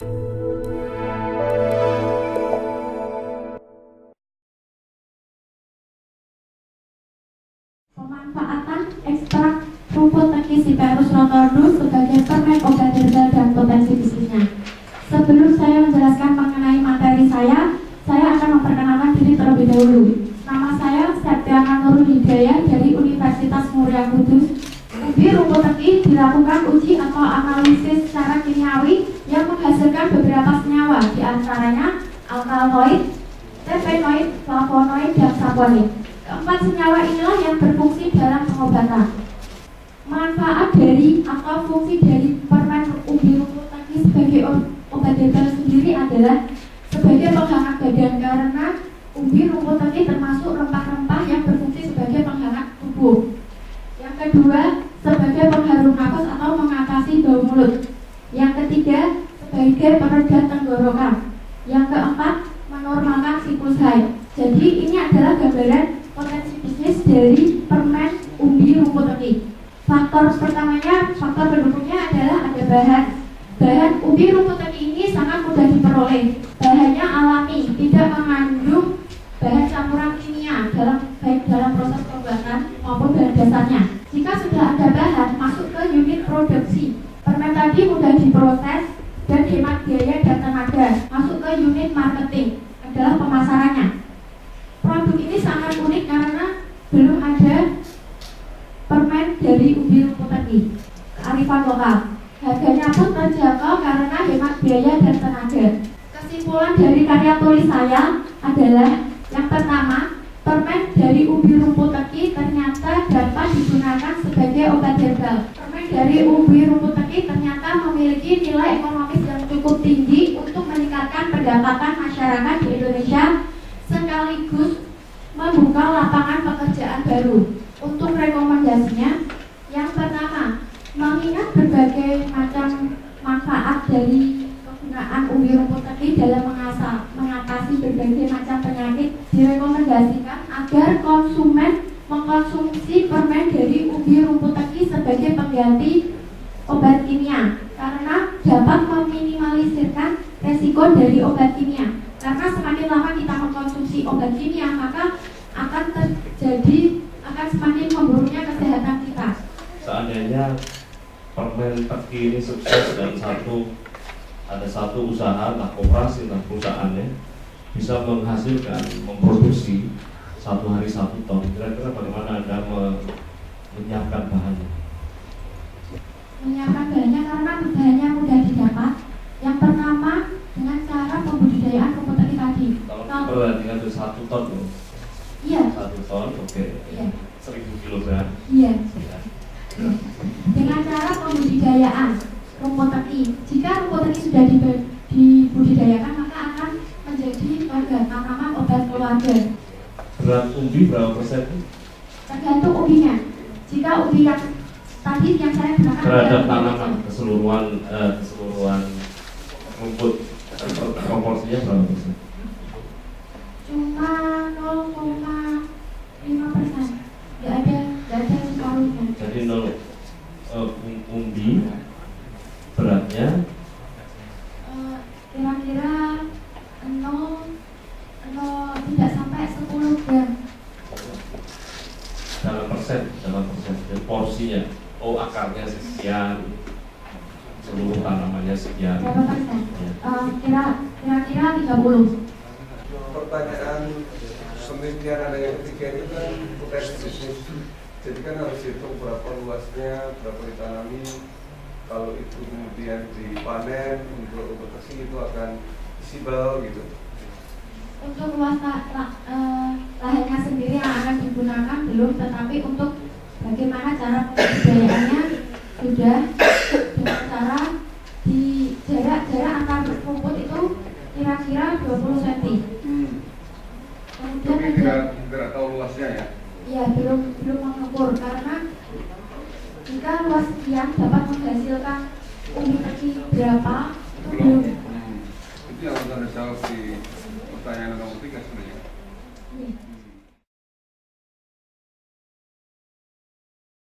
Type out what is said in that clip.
Pemanfaatan ekstrak rumput Teckyciperus rotordus sebagai permen obat herbal dan potensi bisnisnya. Sebelum saya menjelaskan mengenai materi saya akan memperkenalkan diri terlebih dahulu. Nama saya Septiana Nurul Hidayah dari Universitas Muria Kudus. Ubi rumput teki dilakukan uji atau analisis secara kimiawi yang menghasilkan beberapa senyawa, di antaranya alkaloid, terpenoid, flavonoid, dan saponin. Keempat senyawa inilah yang berfungsi dalam pengobatan. Manfaat dari atau fungsi dari permen ubi rumput teki sebagai obat herbal sendiri adalah sebagai penghangat badan, karena ubi rumput teki termasuk rempah-rempah yang berfungsi sebagai penghangat tubuh. Yang kedua, sebagai pengharum nafas atau mengatasi bau mulut. Yang ketiga, sebagai peredam tenggorokan. Yang keempat, menormalkan siklus haid. Jadi ini adalah gambaran potensi bisnis dari permen ubi rumput teki. Faktor pertamanya, faktor pendukungnya adalah ada bahan ubi rumput teki ini sangat mudah diperoleh. Bahannya alami, tidak mengandung bahan campuran kimia baik dalam proses pembuatan maupun bahan dasarnya. Jika sudah ada bahan masuk ke unit produksi, permen tadi mudah diproses dan hemat biaya dan tenaga. Masuk ke unit marketing adalah pemasarannya. Produk ini sangat unik karena belum ada permen dari ubi rumput teki. Kearifan lokal. Harganya pun terjangkau karena hemat biaya dan tenaga. Kesimpulan dari karya tulis saya adalah yang pertama, permen dari ubi rumput teki ternyata dapat digunakan sebagai obat herbal. Permen dari ubi rumput teki ternyata memiliki nilai ekonomis yang cukup tinggi untuk meningkatkan pendapatan masyarakat di Indonesia, sekaligus membuka lapangan pekerjaan baru. Untuk rekomendasinya, yang pertama, mengingat berbagai macam manfaat dari penggunaan ubi rumput teki dalam mengatasi berbagai macam penyakit, direkomendasikan agar konsumen mengkonsumsi permen dari ubi rumput teki sebagai pengganti obat kimia, karena dapat meminimalisirkan resiko dari obat kimia. Karena semakin lama kita mengkonsumsi obat kimia, maka akan semakin memburuknya kesehatan kita. Seandainya permen teki ini sukses dan ada satu usaha, koperasi, perusahaannya bisa memproduksi satu hari 1 ton. Kira-kira bagaimana Anda menyiapkan bahannya? Menyiapkan bahannya karena bahannya mudah didapat. Yang pertama, dengan cara pembudidayaan rumput teki tadi. Kalau diperhatikan itu 1 ton loh. Iya. 1 ton, oke. Iya. 1000 kilogram. Iya. Dengan cara pembudidayaan rumput teki. Jika rumput teki sudah dibudidayakan, maka akan menjadi tanaman obat keluarga. Berat ubi berapa persen? Tergantung ubinya. Jika ubi yang tadi yang saya gunakan terhadap tanaman keseluruhan rumput, proporsinya berapa persen? Cuma 0,5%. Tidak ada separuhnya. Jadi umbi beratnya kira-kira 0 tidak sampai 10 gram. dalam persen. Jadi porsinya, akarnya sekian, seluruh tanamannya sekian. Berapa persen? Ya. Kira-kira 30. Pertanyaan penelitian ada yang ketiga itu kan potensi bisnis. Jadi kan harus dihitung berapa luasnya, berapa ditanami. Kalau itu kemudian dipanen untuk produksi itu akan visible gitu. Untuk luas lahannya sendiri yang akan digunakan belum, tetapi untuk bagaimana cara pembudidayaannya sudah dengan cara di jarak antar rumput itu kira-kira 20 cm. Kemudian tidak tahu luasnya ya? Iya, belum mengukur karena jika luas sekian dapat menghasilkan ubi teki berapa itu belum. Itu yang harus Anda jawab di pertanyaan nomor 3 sebenarnya. Iya.